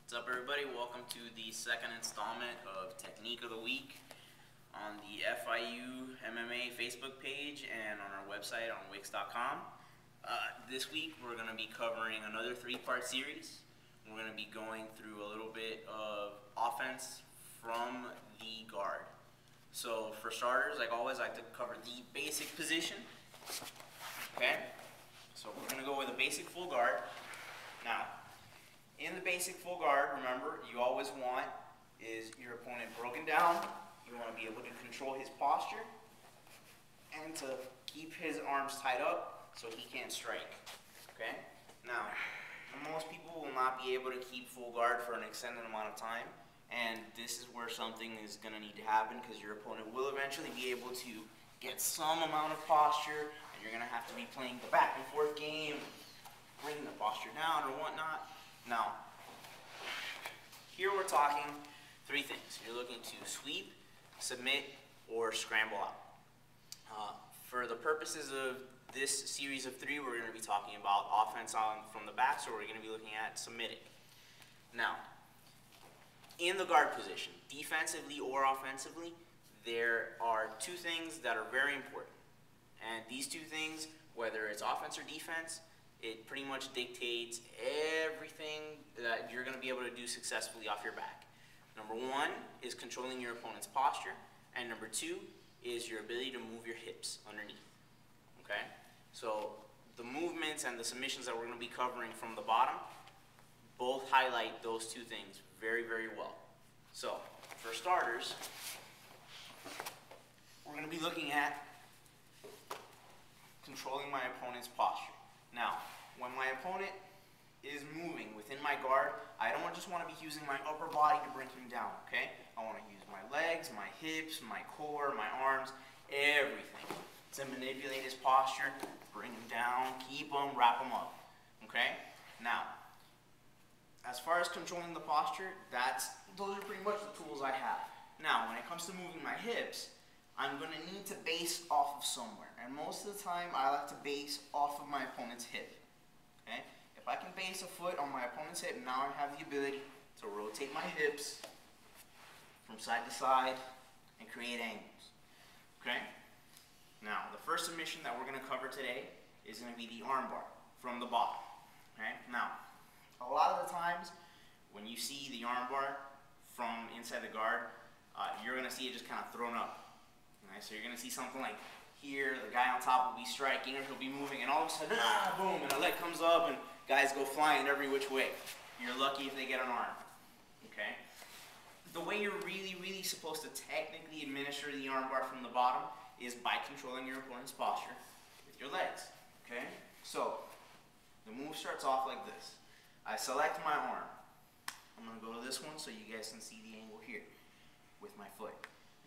What's up, everybody? Welcome to the second installment of Technique of the Week on the Fiu MMA Facebook page and on our website on Wix.com. This week we're going to be covering another three-part series. We're going to be going through a little bit of offense from the guard. So for starters, like always, I like to cover the basic position. Okay? So we're going to go with a basic full guard. Now, in the basic full guard, remember, you always want is your opponent broken down. You want to be able to control his posture and to keep his arms tied up so he can't strike. Okay? Now, most people will not be able to keep full guard for an extended amount of time, and this is where something is going to need to happen because your opponent will eventually be able to get some amount of posture, and you're going to have to be playing the back and forth game, bringing the posture down or whatnot. Now, here we're talking three things. You're looking to sweep, submit, or scramble out. For the purposes of this series of three, we're going to be talking about offense from the back, so we're going to be looking at submitting. Now, in the guard position, defensively or offensively, there are two things that are very important. And these two things, whether it's offense or defense, it pretty much dictates everything that you're going to be able to do successfully off your back. Number one is controlling your opponent's posture, and number two is your ability to move your hips underneath. Okay? So the movements and the submissions that we're going to be covering from the bottom both highlight those two things very, very well. So for starters, we're going to be looking at controlling my opponent's posture. Now, when my opponent is moving within my guard, I don't just want to be using my upper body to bring him down, okay? I want to use my legs, my hips, my core, my arms, everything to manipulate his posture, bring him down, keep him, wrap him up, okay? Now, as far as controlling the posture, those are pretty much the tools I have. Now, when it comes to moving my hips, I'm going to need to base off of somewhere. And most of the time, I like to base off of my opponent's hip. Okay? If I can base a foot on my opponent's hip, now I have the ability to rotate my hips from side to side and create angles. Okay? Now, the first submission that we're going to cover today is going to be the arm bar from the bottom. Okay? Now, a lot of the times, when you see the arm bar from inside the guard, you're going to see it just kind of thrown up. Okay, so you're going to see something like here, the guy on top will be striking, or he'll be moving, and all of a sudden, boom, and a leg comes up, and guys go flying every which way. You're lucky if they get an arm. Okay? The way you're really, really supposed to technically administer the arm bar from the bottom is by controlling your opponent's posture with your legs. Okay? So, the move starts off like this. I select my arm. I'm going to go to this one so you guys can see the angle here with my foot.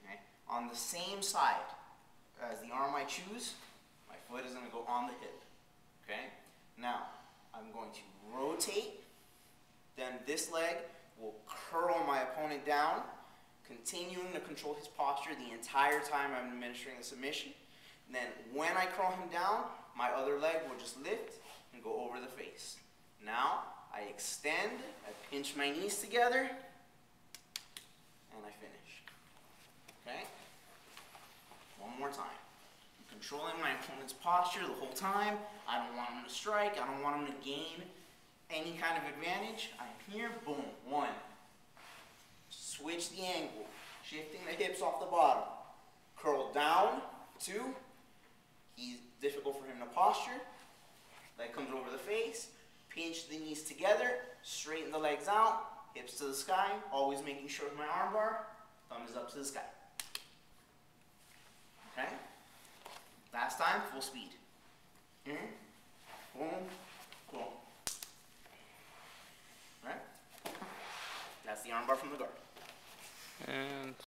Okay? On the same side as the arm I choose, my foot is going to go on the hip. Okay? Now, I'm going to rotate. Then this leg will curl my opponent down, continuing to control his posture the entire time I'm administering the submission. And then when I curl him down, my other leg will just lift and go over the face. Now, I extend, I pinch my knees together, and I finish. Okay? One more time. I'm controlling my opponent's posture the whole time. I don't want him to strike. I don't want him to gain any kind of advantage. I'm here, boom, one. Switch the angle, shifting the hips off the bottom. Curl down, two. He's difficult for him to posture. Leg comes over the face. Pinch the knees together, straighten the legs out, hips to the sky, always making sure with my arm bar, thumb is up to the sky. Okay? Last time, full speed. Boom, boom. Right? That's the arm bar from the guard. And